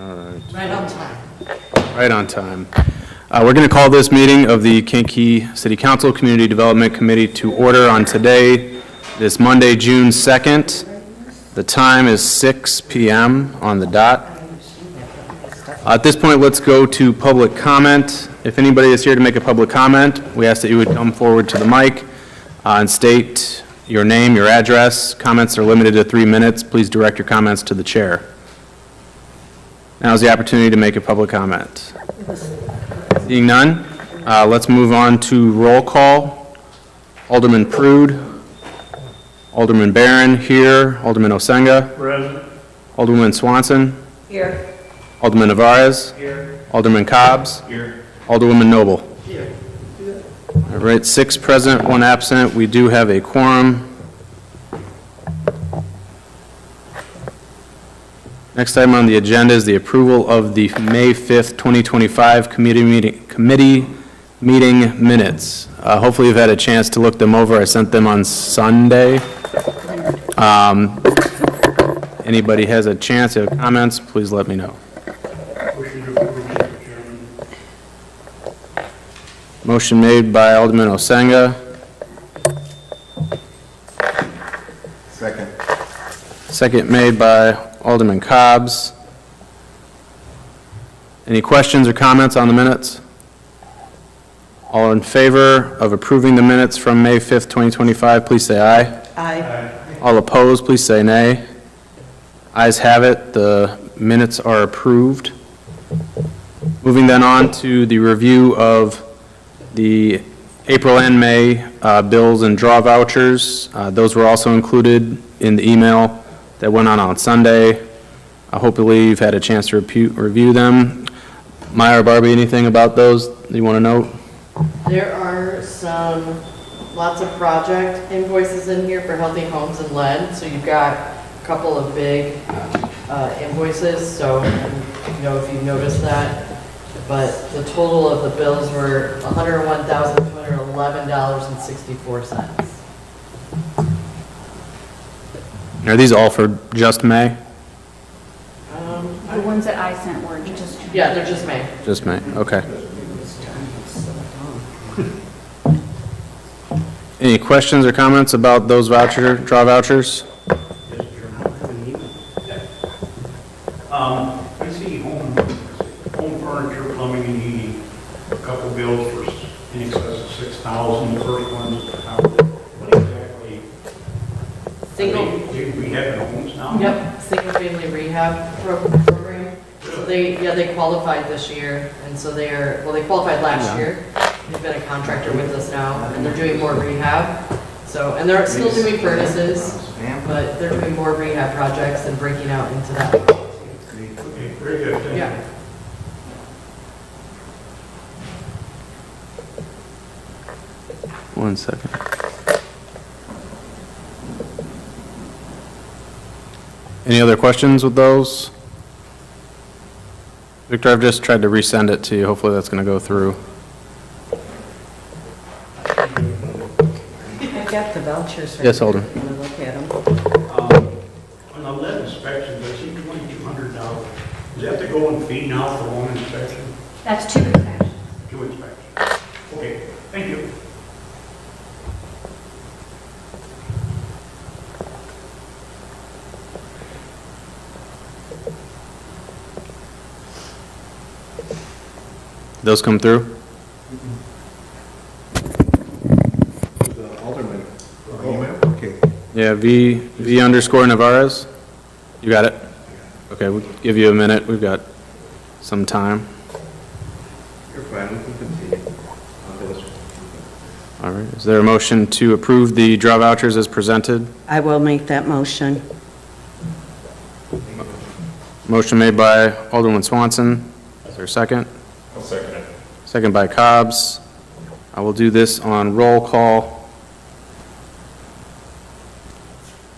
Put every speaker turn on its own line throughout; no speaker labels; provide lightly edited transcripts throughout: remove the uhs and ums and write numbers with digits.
Right on time.
Right on time. We're going to call this meeting of the Kankakee City Council Community Development Committee to order on today, this Monday, June 2nd. The time is 6 p.m. on the dot. At this point, let's go to public comment. If anybody is here to make a public comment, we ask that you would come forward to the mic and state your name, your address. Comments are limited to 3 minutes. Please direct your comments to the chair. Now is the opportunity to make a public comment. Seeing none, let's move on to roll call. Alderman Prude, Alderman Barron here, Alderman Osenga. Present. Alderwoman Swanson.
Here.
Alderman Navarez.
Here.
Alderman Cobbs.
Here.
Alderwoman Noble.
Here.
All right, 6 present, 1 absent. We do have a quorum. Next item on the agenda is the approval of the May 5th, 2025 committee meeting minutes. Hopefully you've had a chance to look them over. I sent them on Sunday. Anybody has a chance to have comments, please let me know. Motion made by Alderman Osenga.
Second.
Second made by Alderman Cobbs. Any questions or comments on the minutes? All in favor of approving the minutes from May 5th, 2025, please say aye.
Aye.
All opposed, please say nay. Ayes have it, the minutes are approved. Moving then on to the review of the April and May bills and draw vouchers. Those were also included in the email that went on Sunday. Hopefully you've had a chance to review them. Maya or Barbie, anything about those you want to note?
There are lots of project invoices in here for Healthy Homes and Lead. So you've got a couple of big invoices. So, if you noticed that. But the total of the bills were $101,211.64.
Are these all for just May?
The ones that I sent were just.
Yeah, they're just May.
Just May, okay. Any questions or comments about those draw vouchers?
I see home furniture, plumbing and heating, a couple bills for in excess of $6,000. The first one's what exactly?
Single.
Rehab homes now?
Yep, single family rehab program. So they qualified this year, and so they qualified last year. They've been a contractor with us now, and they're doing more rehab. So, and they're still doing furnaces, but they're doing more rehab projects and breaking out into that.
Okay, very good. Thank you.
Yeah.
One second. Any other questions with those? Victor, I've just tried to resend it to you. Hopefully that's going to go through.
I've got the vouchers. Right
Yes,
here.
Alderman.
Want to look at them?
On the lead inspections, I see $2,200. Does that have to go and fee now for one inspection?
That's 2 inspections.
2 inspections. Okay, thank you.
Those come through?
Alderman. Okay.
Yeah, V underscore Navarez. You got it? Okay, we'll give you a minute. We've got some time.
You're fine, we can continue.
All right. Is there a motion to approve the draw vouchers as presented?
I will make that motion.
Motion made by Alderman Swanson. Is there a second?
I'll second it.
Second by Cobbs. I will do this on roll call.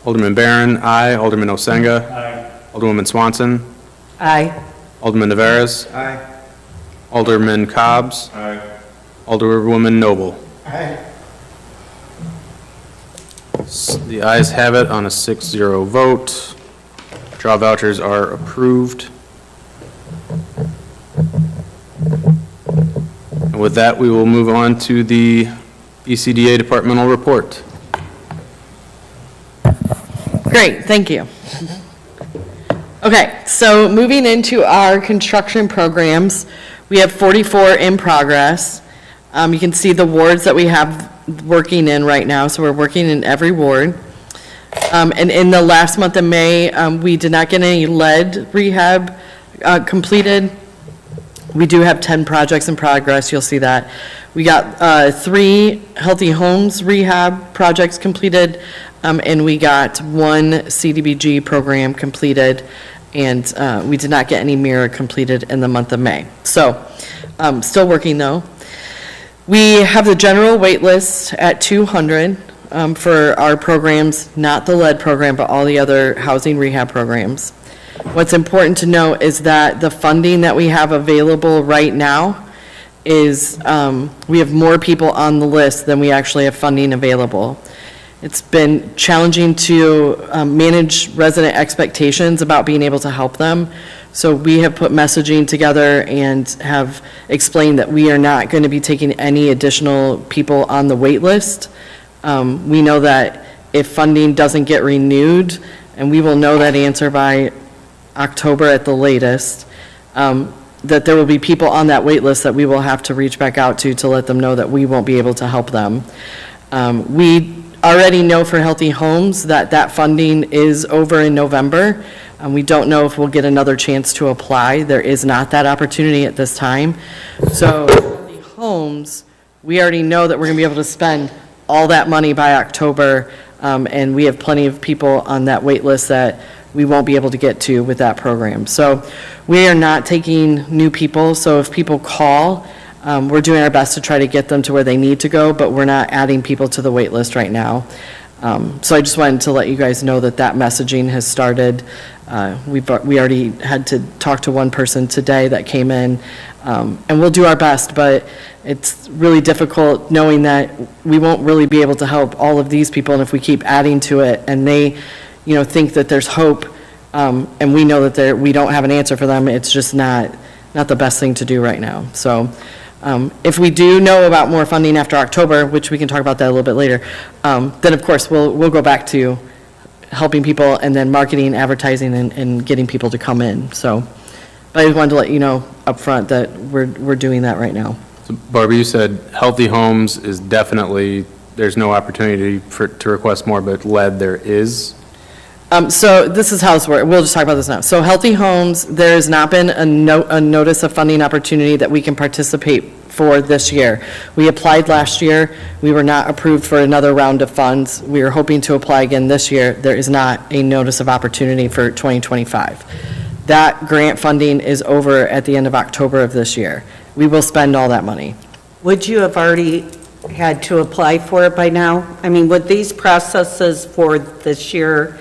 Alderman Barron, aye. Alderman Osenga.
Aye.
Alderwoman Swanson.
Aye.
Alderman Navarez.
Aye.
Alderman Cobbs.
Aye.
Alderwoman Noble.
Aye.
The ayes have it on a 6-0 vote. Draw vouchers are approved. With that, we will move on to the ECDA departmental report.
Great, thank you. Okay, so moving into our construction programs, we have 44 in progress. You can see the wards that we have working in right now, so we're working in every ward. And in the last month of May, we did not get any lead rehab completed. We do have 10 projects in progress, you'll see that. We got 3 healthy homes rehab projects completed, and we got 1 CDBG program completed, and we did not get any mirror completed in the month of May. So, still working though. We have the general wait list at 200 for our programs, not the lead program, but all the other housing rehab programs. What's important to note is that the funding that we have available right now is, we have more people on the list than we actually have funding available. It's been challenging to manage resident expectations about being able to help them. So we have put messaging together and have explained that we are not going to be taking any additional people on the wait list. We know that if funding doesn't get renewed, and we will know that answer by October at the latest, that there will be people on that wait list that we will have to reach back out to let them know that we won't be able to help them. We already know for Healthy Homes that funding is over in November. We don't know if we'll get another chance to apply. There is not that opportunity at this time. So Healthy Homes, we already know that we're going to be able to spend all that money by October, and we have plenty of people on that wait list that we won't be able to get to with that program. So we are not taking new people, so if people call, we're doing our best to try to get them to where they need to go, but we're not adding people to the wait list right now. So I just wanted to let you guys know that messaging has started. We already had to talk to one person today that came in, and we'll do our best, but it's really difficult knowing that we won't really be able to help all of these people, and if we keep adding to it, and they, think that there's hope, and we know that we don't have an answer for them, it's just not the best thing to do right now. So if we do know about more funding after October, which we can talk about that a little bit later, then of course we'll go back to helping people and then marketing, advertising, and getting people to come in. So, but I just wanted to let you know up front that we're doing that right now.
So Barbara, you said Healthy Homes is definitely, there's no opportunity to request more, but lead there is?
So this is how it's worked. We'll just talk about this now. So Healthy Homes, there has not been a notice of funding opportunity that we can participate for this year. We applied last year. We were not approved for another round of funds. We are hoping to apply again this year. There is not a notice of opportunity for 2025. That grant funding is over at the end of October of this year. We will spend all that money.
Would you have already had to apply for it by now? I mean, would these processes for this year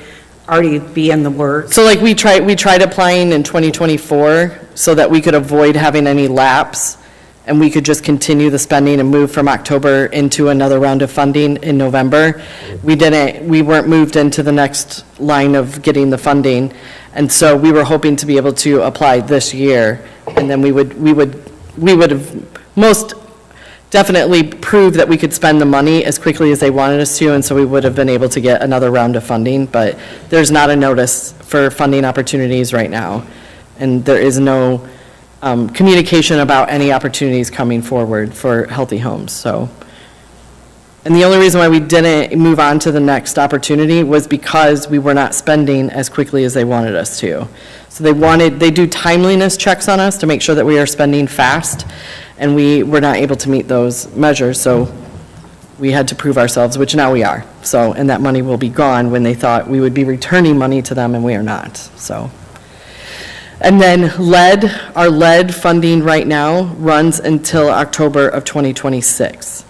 already be in the works?
So like we tried applying in 2024 so that we could avoid having any lapse, and we could just continue the spending and move from October into another round of funding in November. We weren't moved into the next line of getting the funding, and so we were hoping to be able to apply this year, and then we would have most definitely proved that we could spend the money as quickly as they wanted us to, and so we would have been able to get another round of funding, but there's not a notice for funding opportunities right now, and there is no communication about any opportunities coming forward for Healthy Homes. So, and the only reason why we didn't move on to the next opportunity was because we were not spending as quickly as they wanted us to. So they do timeliness checks on us to make sure that we are spending fast, and we were not able to meet those measures, so we had to prove ourselves, which now we are. So, and that money will be gone when they thought we would be returning money to them, and we are not, so. And then our lead funding right now runs until October of 2026.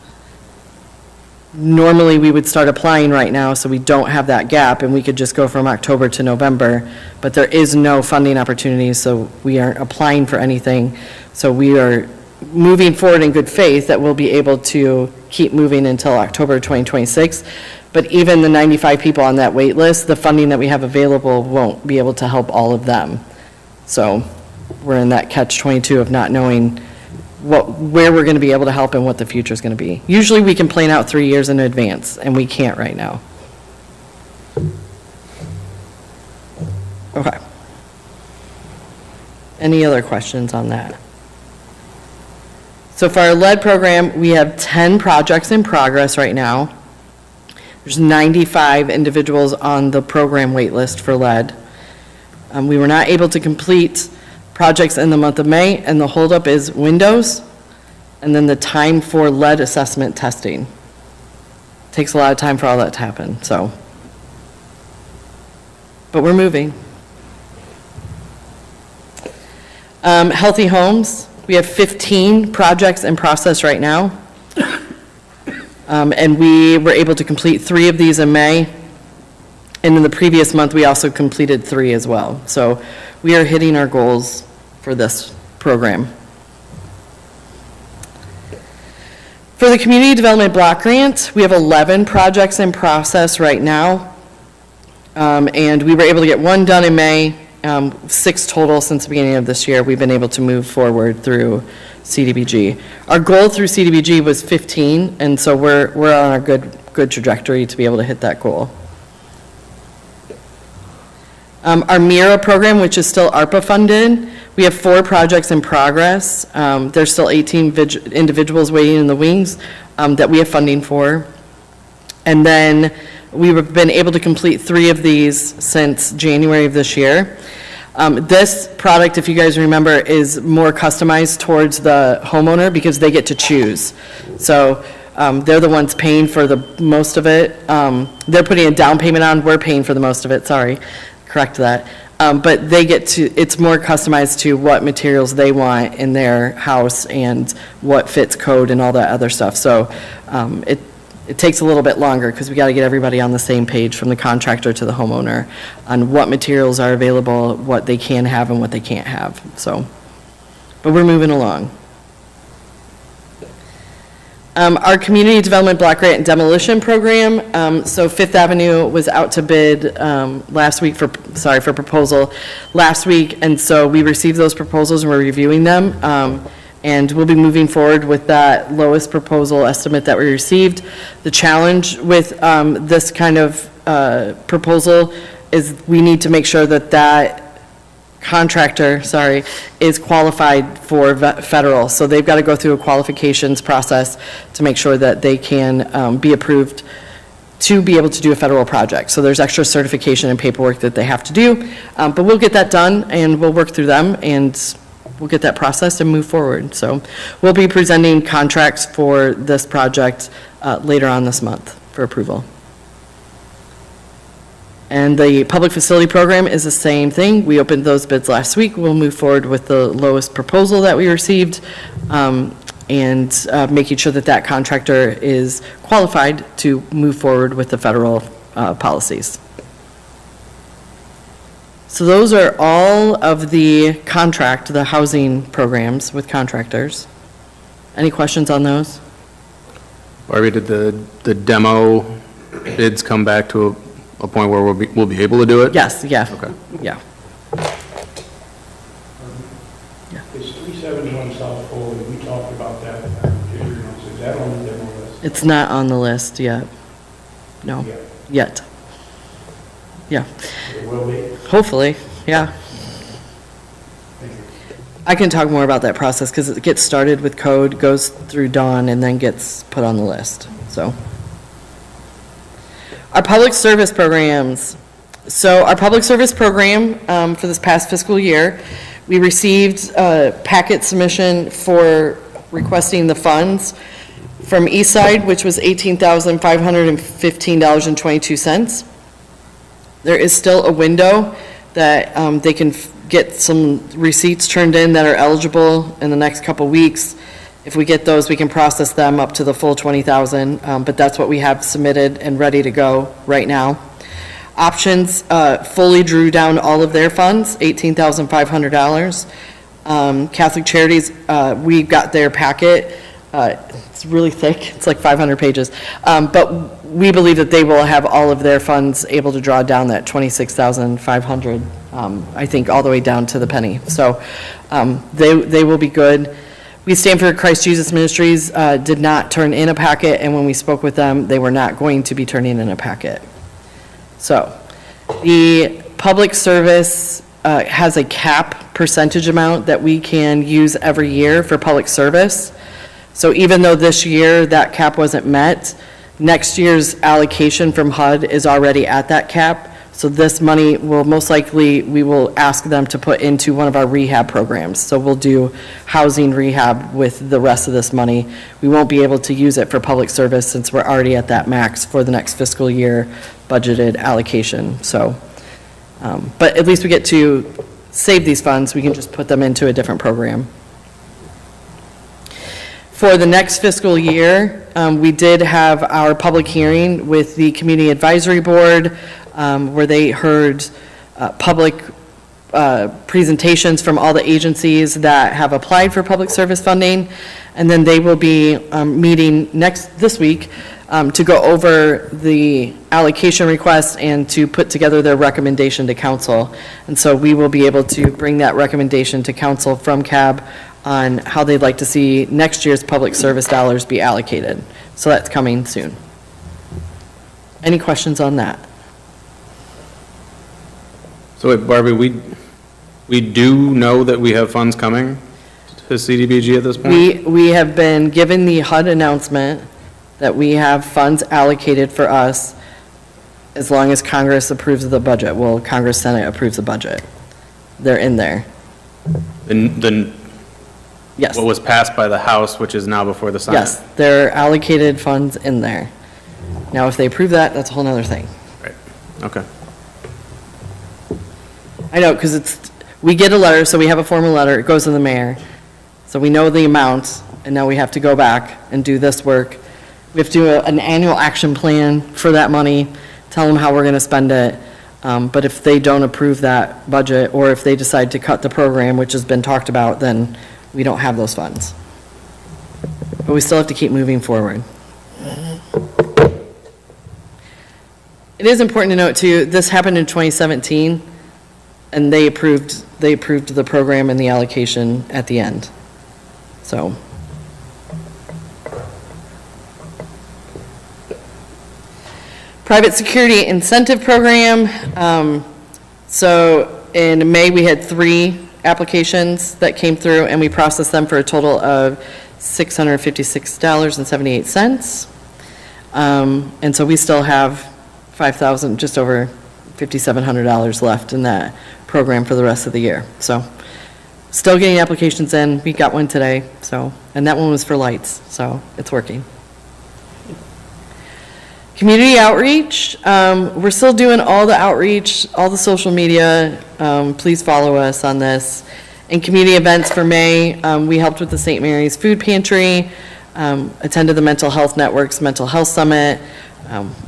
Normally, we would start applying right now, so we don't have that gap, and we could just go from October to November, but there is no funding opportunities, so we aren't applying for anything. So we are moving forward in good faith that we'll be able to keep moving until October 2026. But even the 95 people on that wait list, the funding that we have available won't be able to help all of them. So we're in that catch-22 of not knowing where we're going to be able to help and what the future is going to be. Usually we can plan out 3 years in advance, and we can't right now. Okay. Any other questions on that? So for our lead program, we have 10 projects in progress right now. There's 95 individuals on the program wait list for lead. We were not able to complete projects in the month of May, and the holdup is windows, and then the time for lead assessment testing. Takes a lot of time for all that to happen, so. But we're moving. Healthy homes, we have 15 projects in process right now. And we were able to complete 3 of these in May. And in the previous month, we also completed 3 as well. So we are hitting our goals for this program. For the Community Development Block Grant, we have 11 projects in process right now. And we were able to get 1 done in May, 6 total since the beginning of this year. We've been able to move forward through CDBG. Our goal through CDBG was 15, and so we're on a good trajectory to be able to hit that goal. Our MIRA program, which is still ARPA funded, we have 4 projects in progress. There's still 18 individuals waiting in the wings that we have funding for. And then we've been able to complete 3 of these since January of this year. This product, if you guys remember, is more customized towards the homeowner because they get to choose. So they're the ones paying for the most of it. They're putting a down payment on, we're paying for the most of it, sorry, correct that. But they get to, it's more customized to what materials they want in their house and what fits code and all that other stuff. So it takes a little bit longer because we got to get everybody on the same page from the contractor to the homeowner on what materials are available, what they can have and what they can't have. So, but we're moving along. Our Community Development Block Grant and Demolition Program, so Fifth Avenue was out to bid last week for proposal last week, and so we received those proposals and we're reviewing them, and we'll be moving forward with that lowest proposal estimate that we received. The challenge with this kind of proposal is we need to make sure that that contractor, is qualified for federal. So they've got to go through a qualifications process to make sure that they can be approved to be able to do a federal project. So there's extra certification and paperwork that they have to do. But we'll get that done and we'll work through them and we'll get that processed and move forward. So we'll be presenting contracts for this project later on this month for approval. And the public facility program is the same thing. We opened those bids last week. We'll move forward with the lowest proposal that we received and making sure that that contractor is qualified to move forward with the federal policies. So those are all of the housing programs with contractors. Any questions on those?
Barbie, did the demo bids come back to a point where we'll be able to do it?
Yes, yeah.
Okay.
Yeah.
It's 371 South Foley, we talked about that, is that on the demo list?
It's not on the list yet. No,
Yeah.
yet. Yeah,
It will be?
hopefully, yeah.
Thank you.
I can talk more about that process because it gets started with code, goes through Dawn, and then gets put on the list, so. Our public service programs. So our public service program for this past fiscal year, we received a packet submission for requesting the funds from Eastside, which was $18,515.22. There is still a window that they can get some receipts turned in that are eligible in the next couple weeks. If we get those, we can process them up to the full 20,000, but that's what we have submitted and ready to go right now. Options fully drew down all of their funds, $18,500. Catholic Charities, we got their packet. It's really thick, it's like 500 pages. But we believe that they will have all of their funds able to draw down that 26,500, I think all the way down to the penny. So they will be good. We Stanford Christ Jesus Ministries did not turn in a packet, and when we spoke with them, they were not going to be turning in a packet. So, the public service has a cap percentage amount that we can use every year for public service. So even though this year that cap wasn't met, next year's allocation from HUD is already at that cap. So this money will most likely, we will ask them to put into one of our rehab programs. So we'll do housing rehab with the rest of this money. We won't be able to use it for public service since we're already at that max for the next fiscal year budgeted allocation. So, but at least we get to save these funds. We can just put them into a different program. For the next fiscal year, we did have our public hearing with the Community Advisory Board, where they heard public presentations from all the agencies that have applied for public service funding. And then they will be meeting this week to go over the allocation request and to put together their recommendation to council. And so we will be able to bring that recommendation to council from CAB on how they'd like to see next year's public service dollars be allocated. So that's coming soon. Any questions on that?
So wait, Barbie, we do know that we have funds coming to CDBG at this point?
We have been given the HUD announcement that we have funds allocated for us as long as Congress approves of the budget. Well, Congress, Senate approves the budget. They're in there. Yes.
What was passed by the House, which is now before the Senate?
Yes, there are allocated funds in there. Now, if they approve that, that's a whole nother thing.
Right, okay.
I know, because we get a letter, so we have a formal letter, it goes to the mayor. So we know the amount, and now we have to go back and do this work. We have to do an annual action plan for that money, tell them how we're going to spend it. But if they don't approve that budget, or if they decide to cut the program, which has been talked about, then we don't have those funds. But we still have to keep moving forward. It is important to note, too, this happened in 2017, and they approved the program and the allocation at the end. So. Private Security Incentive Program. So in May, we had 3 applications that came through, and we processed them for a total of $656.78. And so we still have $5,000, just over $5,700 left in that program for the rest of the year. So still getting applications in. We got one today, so, and that one was for lights, so it's working. Community outreach, we're still doing all the outreach, all the social media. Please follow us on this. And community events for May, we helped with the St. Mary's Food Pantry, attended the Mental Health Network's Mental Health Summit,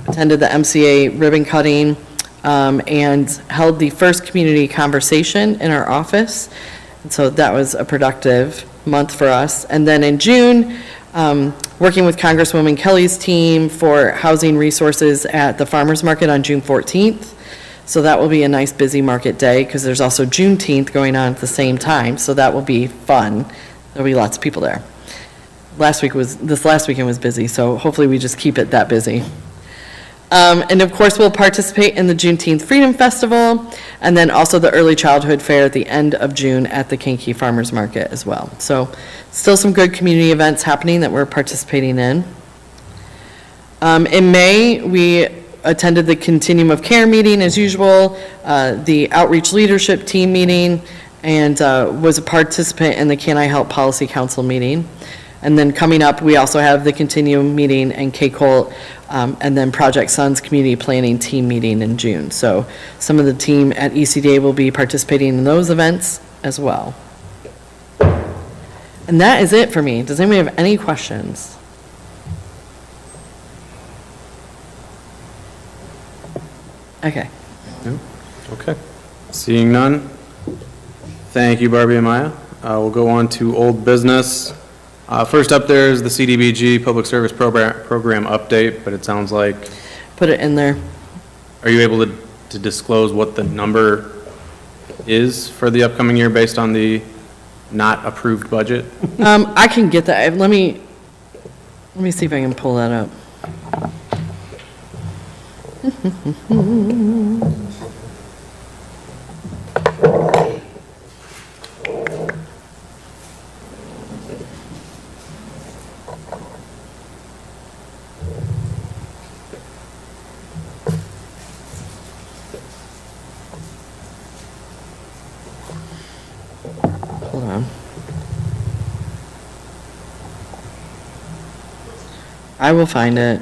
attended the MCA ribbon cutting, and held the first community conversation in our office. And so that was a productive month for us. And then in June, working with Congresswoman Kelly's team for housing resources at the farmers market on June 14th. So that will be a nice busy market day because there's also Juneteenth going on at the same time. So that will be fun. There'll be lots of people there. This last weekend was busy, so hopefully we just keep it that busy. And of course, we'll participate in the Juneteenth Freedom Festival, and then also the Early Childhood Fair at the end of June at the Kankakee Farmers Market as well. So still some good community events happening that we're participating in. In May, we attended the Continuum of Care meeting as usual, the Outreach Leadership Team meeting, and was a participant in the Can I Help Policy Council meeting. And then coming up, we also have the Continuum meeting and KCOLT, and then Project Sun's Community Planning Team meeting in June. So some of the team at ECDA will be participating in those events as well. And that is it for me. Does anybody have any questions? Okay.
Okay. Seeing none. Thank you, Barbie and Maya. We'll go on to old business. First up there is the CDBG Public Service Program update, but it sounds like...
Put it in there.
Are you able to disclose what the number is for the upcoming year based on the not approved budget?
I can get that. Let me see if I can pull that up. Hold on. I will find it.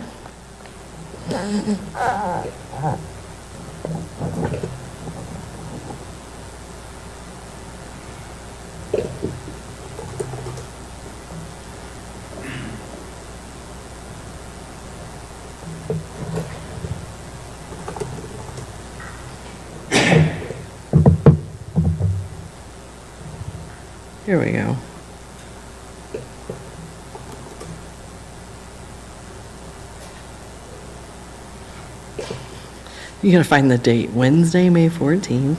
Here we go. You gotta find the date, Wednesday, May 14th.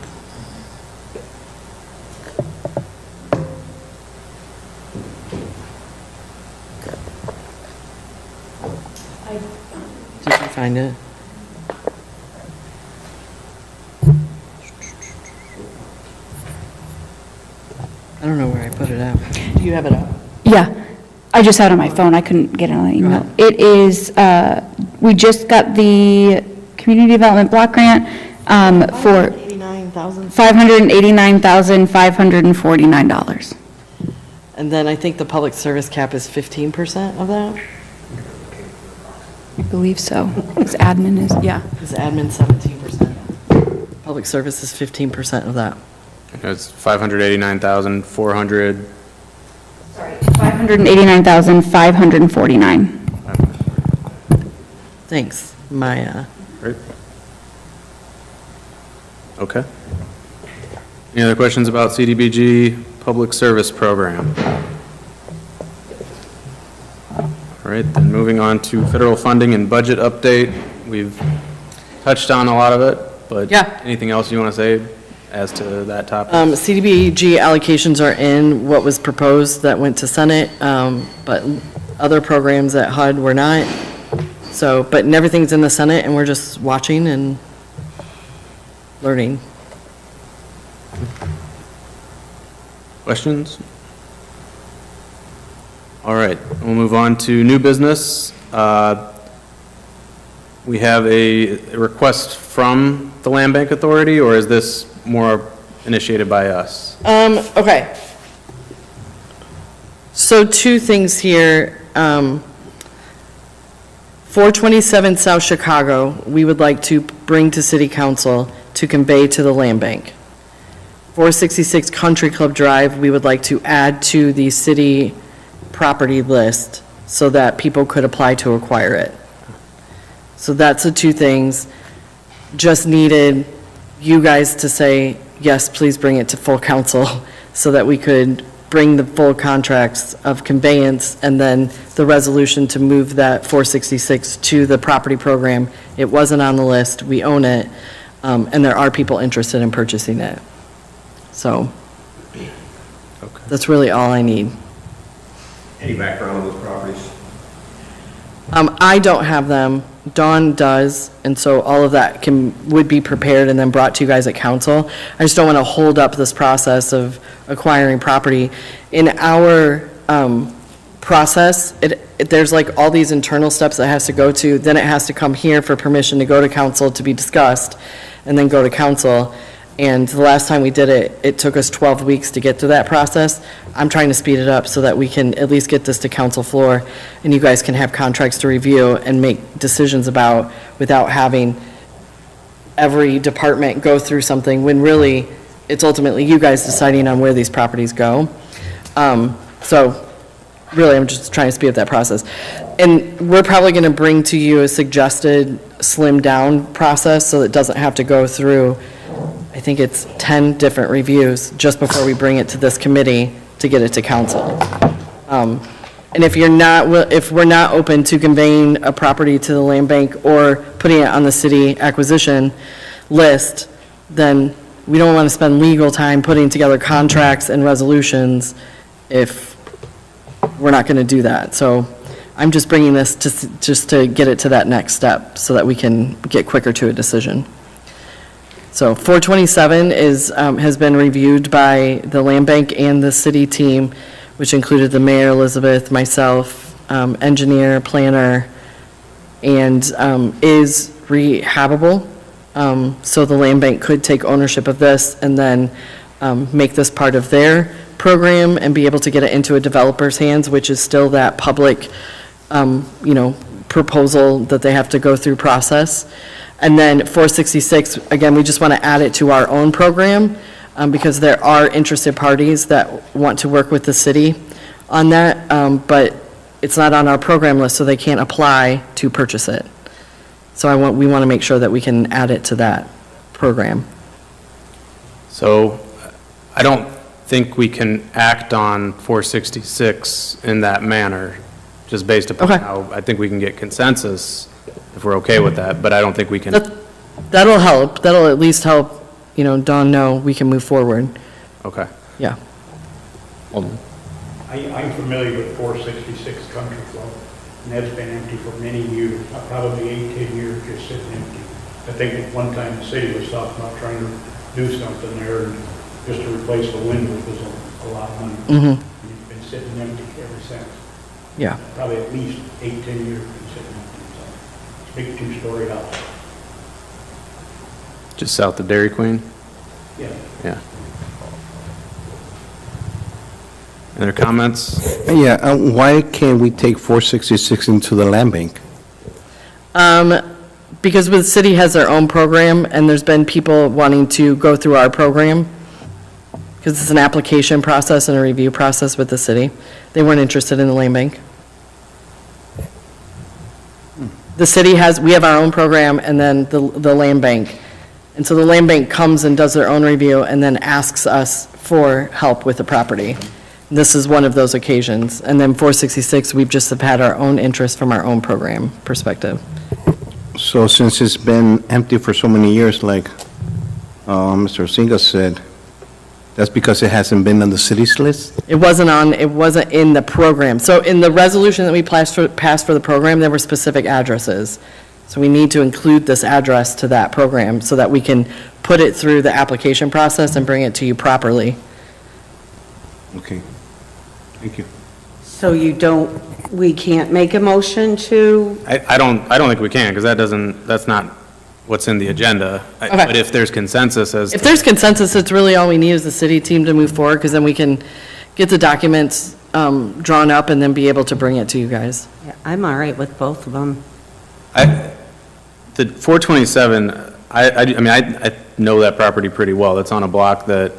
Did you find it? I don't know where I put it at. Do you have it up?
Yeah, I just had it on my phone, I couldn't get it on the email.
ahead.
It is, we just got the community development block grant for
89,000.
$589,549.
And then I think the public service cap is 15% of that,
I believe so. Because admin is, yeah.
because admin 17%. Public service is 15% of that.
It's 589,400.
Sorry. $589,549.
Thanks, Maya.
Great. Okay. Any other questions about CDBG Public Service Program? All right, then moving on to federal funding and budget update. We've touched on a lot of it, but
Yeah.
anything else you want to say as to that topic?
CDBG allocations are in what was proposed that went to Senate, but other programs at HUD were not. So, but everything's in the Senate, and we're just watching and learning.
Questions? All right, we'll move on to new business. We have a request from the Land Bank Authority, or is this more initiated by us?
Okay. So two things here. 427 South Chicago, we would like to bring to City Council to convey to the Land Bank. 466 Country Club Drive, we would like to add to the city property list so that people could apply to acquire it. So that's the two things. Just needed you guys to say, yes, please bring it to full council so that we could bring the full contracts of conveyance and then the resolution to move that 466 to the property program. It wasn't on the list, we own it, and there are people interested in purchasing it. So
Okay.
that's really all I need.
Any background on those properties?
I don't have them, Dawn does, and so all of that would be prepared and then brought to you guys at council. I just don't want to hold up this process of acquiring property. In our process, there's like all these internal steps that it has to go to, then it has to come here for permission to go to council to be discussed, and then go to council. And the last time we did it, it took us 12 weeks to get through that process. I'm trying to speed it up so that we can at least get this to council floor, and you guys can have contracts to review and make decisions about without having every department go through something, when really, it's ultimately you guys deciding on where these properties go. So, really, I'm just trying to speed up that process. And we're probably going to bring to you a suggested slimmed-down process, so it doesn't have to go through, I think it's 10 different reviews just before we bring it to this committee to get it to council. And if we're not open to conveying a property to the land bank or putting it on the city acquisition list, then
we don't want to spend legal time putting together contracts and resolutions if we're not going to do that. So I'm just bringing this just to get it to that next step so that we can get quicker to a decision. So 427 has been reviewed by the Land Bank and the city team, which included the mayor, Elizabeth, myself, engineer, planner, and is rehabable. So the Land Bank could take ownership of this and then make this part of their program and be able to get it into a developer's hands, which is still that public, proposal that they have to go through process. And then 466, again, we just want to add it to our own program because there are interested parties that want to work with the city on that, but it's not on our program list, so they can't apply to purchase it. So we want to make sure that we can add it to that program.
So I don't think we can act on 466 in that manner, just based upon
Okay.
how I think we can get consensus if we're okay with that, but I don't think we can.
That'll help. That'll at least help, Dawn know we can move forward.
Okay.
Yeah.
Hold on.
I'm familiar with 466 Country Club, and that's been empty for many years, probably 8, 10 years, just sitting empty. I think at one time the city was talking about trying to do something there, and just to replace the windows was a lot of money.
Mm-hmm.
It's been sitting empty ever since.
Yeah.
Probably at least 8, 10 years been sitting empty, so it's a big 2-story house.
Just south of Dairy Queen?
Yeah.
Yeah. Any other comments?
Yeah, why can't we take 466 into the land bank?
Because the city has their own program, and there's been people wanting to go through our program, because it's an application process and a review process with the city. They weren't interested in the land bank. The city we have our own program, and then the land bank. And so the land bank comes and does their own review, and then asks us for help with the property. This is one of those occasions. And then 466, we've just have had our own interest from our own program perspective.
So since it's been empty for so many years, like Mr. Singa said, that's because it hasn't been on the city's list?
It wasn't in the program. So in the resolution that we passed for the program, there were specific addresses. So we need to include this address to that program so that we can put it through the application process and bring it to you properly.
Okay, thank you.
So we can't make a motion to,
I don't think we can, because that's not what's in the agenda.
Okay.
But if there's consensus as.
If there's consensus, it's really all we need is the city team to move forward, because then we can get the documents drawn up and then be able to bring it to you guys.
yeah, I'm all right with both of them.
The 427, I know that property pretty well. It's on a block that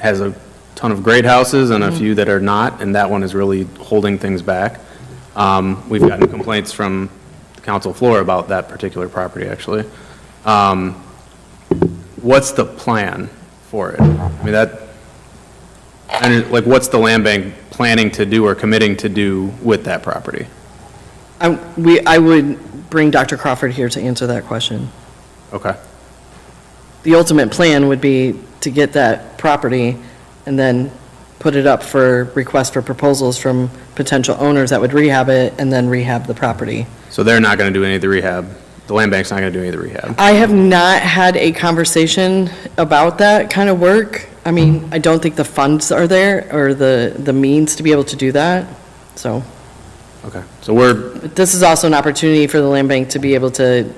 has a ton of great houses and a few that are not, and that one is really holding things back. We've gotten complaints from the council floor about that particular property, actually. What's the plan for it? What's the land bank planning to do or committing to do with that property?
I would bring Dr. Crawford here to answer that question.
Okay.
The ultimate plan would be to get that property and then put it up for request for proposals from potential owners that would rehab it and then rehab the property.
So they're not going to do any of the rehab? The land bank's not going to do any of the rehab?
I have not had a conversation about that kind of work. I don't think the funds are there or the means to be able to do that, so.
Okay. So we're,
But this is also an opportunity for the land bank to be able to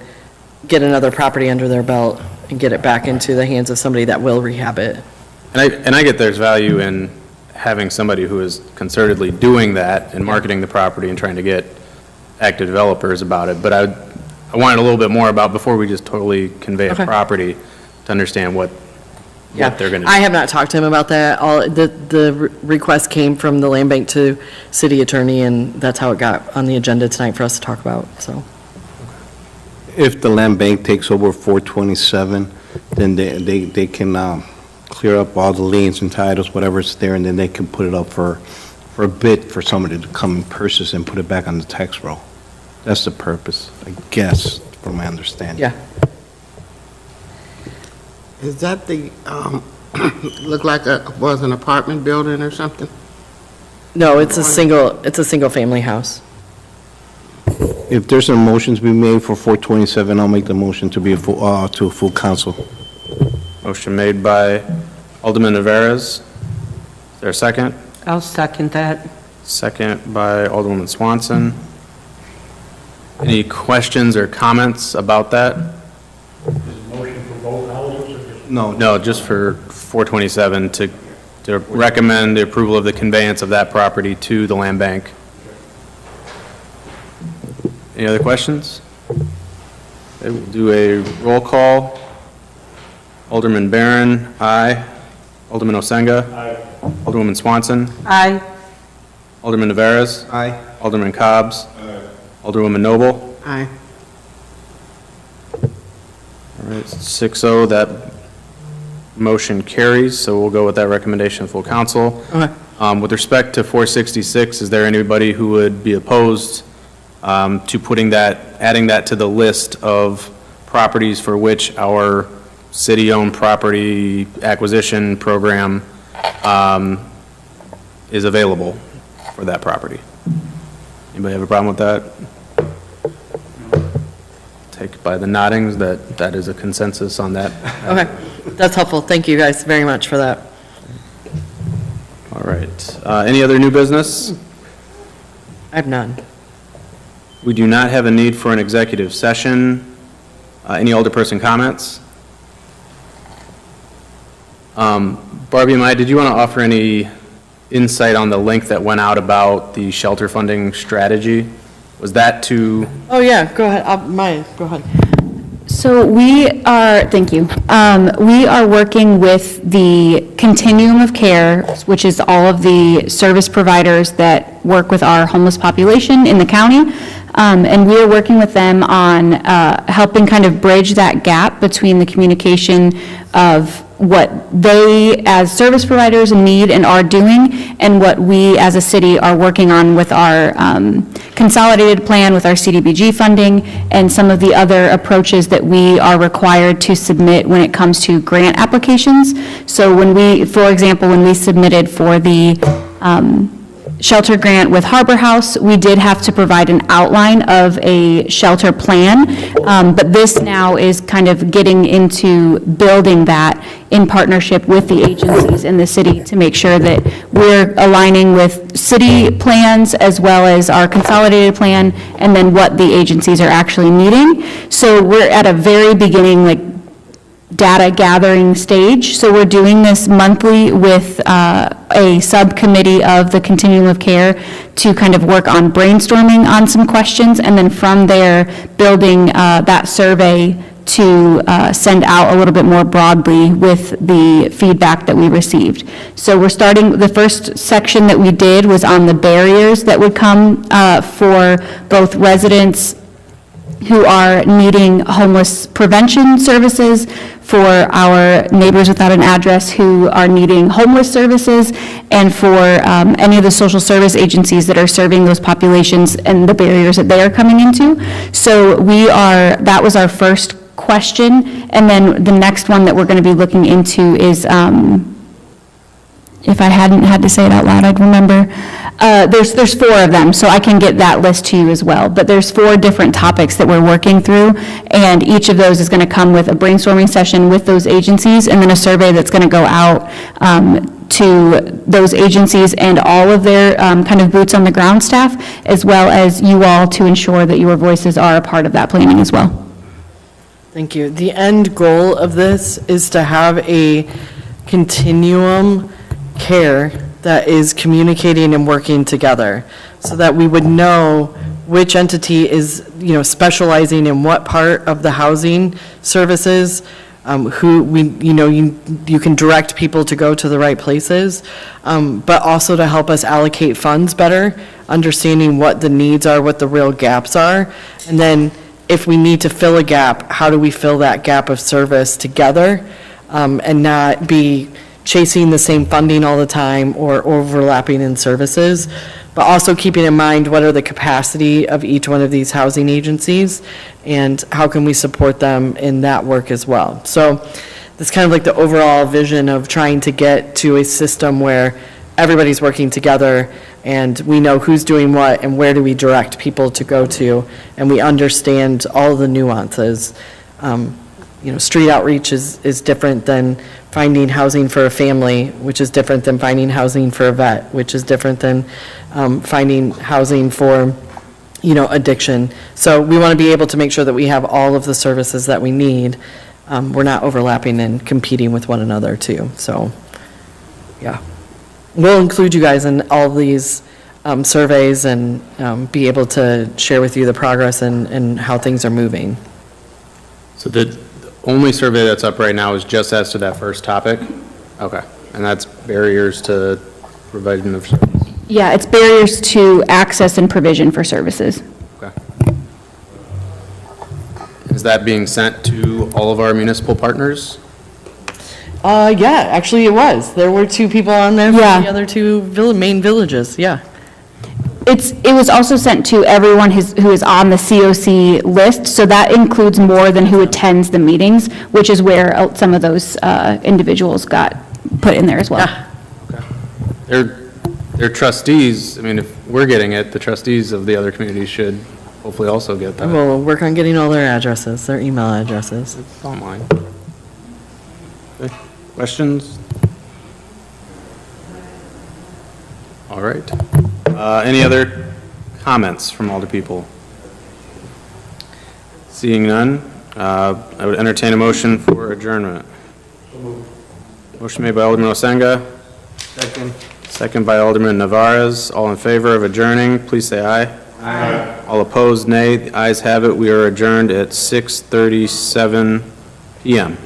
get another property under their belt and get it back into the hands of somebody that will rehab it.
and I get there's value in having somebody who is concertedly doing that and marketing the property and trying to get active developers about it, but I wanted a little bit more about, before we just totally convey a
Okay.
property, to understand what they're going to do.
I have not talked to him about that. The request came from the land bank to city attorney, and that's how it got on the agenda tonight for us to talk about, so.
If the land bank takes over 427, then they can clear up all the liens and titles, whatever's there, and then they can put it up for a bid for somebody to come and purchase and put it back on the tax roll. That's the purpose, I guess, from my understanding.
Yeah.
Is that the, look like was an apartment building or something?
No, it's a single-family house.
If there's a motion to be made for 427, I'll make the motion to be to a full council.
Motion made by Alderman Navarez. Is there a second?
I'll second that.
Second by Alderwoman Swanson. Any questions or comments about that?
Is the motion for both houses or just?
No, just for 427 to recommend the approval of the conveyance of that property to the land bank. Any other questions? Okay, we'll do a roll call. Alderman Barron, aye. Alderman Osenga.
Aye.
Alderwoman Swanson.
Aye.
Alderman Navarez.
Aye.
Alderman Cobb's. Alderwoman Noble.
Aye.
All right, 6-0, that motion carries, so we'll go with that recommendation of full council.
Okay.
With respect to 466, is there anybody who would be opposed to adding that to the list of properties for which our city-owned property acquisition program is available for that property? Anybody have a problem with that? Take by the noddings that is a consensus on that.
Okay, that's helpful. Thank you guys very much for that.
All right. Any other new business?
I have none.
We do not have a need for an executive session. Any alderperson comments? Barbie, Mai, did you want to offer any insight on the link that went out about the shelter funding strategy? Was that to,
Oh, yeah, go ahead. Maya, go ahead.
So thank you. We are working with the continuum of care, which is all of the service providers that work with our homeless population in the county. And we are working with them on helping kind of bridge that gap between the communication of what they as service providers need and are doing, and what we as a city are working on with our consolidated plan, with our CDBG funding, and some of the other approaches that we are required to submit when it comes to grant applications. So for example, when we submitted for the shelter grant with Harbor House, we did have to provide an outline of a shelter plan, but this now is kind of getting into building that in partnership with the agencies in the city to make sure that we're aligning with city plans as well as our consolidated plan, and then what the agencies are actually needing. So we're at a very beginning, data gathering stage. So we're doing this monthly with a subcommittee of the continuum of care to kind of work on brainstorming on some questions, and then from there, building that survey to send out a little bit more broadly with the feedback that we received. So we're starting, the first section that we did was on the barriers that would come for both residents who are needing homeless prevention services, for our neighbors without an address who are needing homeless services, and for any of the social service agencies that are serving those populations and the barriers that they are coming into. So that was our first question, and then the next one that we're going to be looking into is, if I hadn't had to say it out loud, I'd remember. There's 4 of them, so I can get that list to you as well. But there's 4 different topics that we're working through, and each of those is going to come with a brainstorming session with those agencies, and then a survey that's going to go out to those agencies and all of their kind of boots on the ground staff, as well as you all, to ensure that your voices are a part of that planning as well.
Thank you. The end goal of this is to have a continuum care that is communicating and working together, so that we would know which entity is, specializing in what part of the housing services, you can direct people to go to the right places, but also to help us allocate funds better, understanding what the needs are, what the real gaps are, and then if we need to fill a gap, how do we fill that gap of service together, and not be chasing the same funding all the time or overlapping in services, but also keeping in mind what are the capacity of each one of these housing agencies and how can we support them in that work as well. So this kind of like the overall vision of trying to get to a system where everybody's working together and we know who's doing what and where do we direct people to go to, and we understand all the nuances. Street outreach is different than finding housing for a family, which is different than finding housing for a vet, which is different than finding housing for, addiction. So we want to be able to make sure that we have all of the services that we need. We're not overlapping and competing with one another too, so, yeah. We'll include you guys in all these surveys and be able to share with you the progress and how things are moving.
So the only survey that's up right now is just as to that first topic? Okay, and that's barriers to provision of service?
Yeah, it's barriers to access and provision for services.
Okay. Is that being sent to all of our municipal partners?
Yeah, actually it was. There were 2 people on there
Yeah.
from the other 2 main villages, yeah.
It was also sent to everyone who is on the COC list, so that includes more than who attends the meetings, which is where some of those individuals got put in there as well.
Okay. They're trustees, I mean, if we're getting it, the trustees of the other communities should hopefully also get that.
We'll work on getting all their addresses, their email addresses.
It's online. Okay. Questions? All right. Any other comments from all the people? Seeing none, I would entertain a motion for adjournment. Motion made by Alderman Osenga. Second by Alderman Navarez. All in favor of adjourning, please say aye. Aye. All opposed, nay. The ayes have it. We are adjourned at 6:37 PM.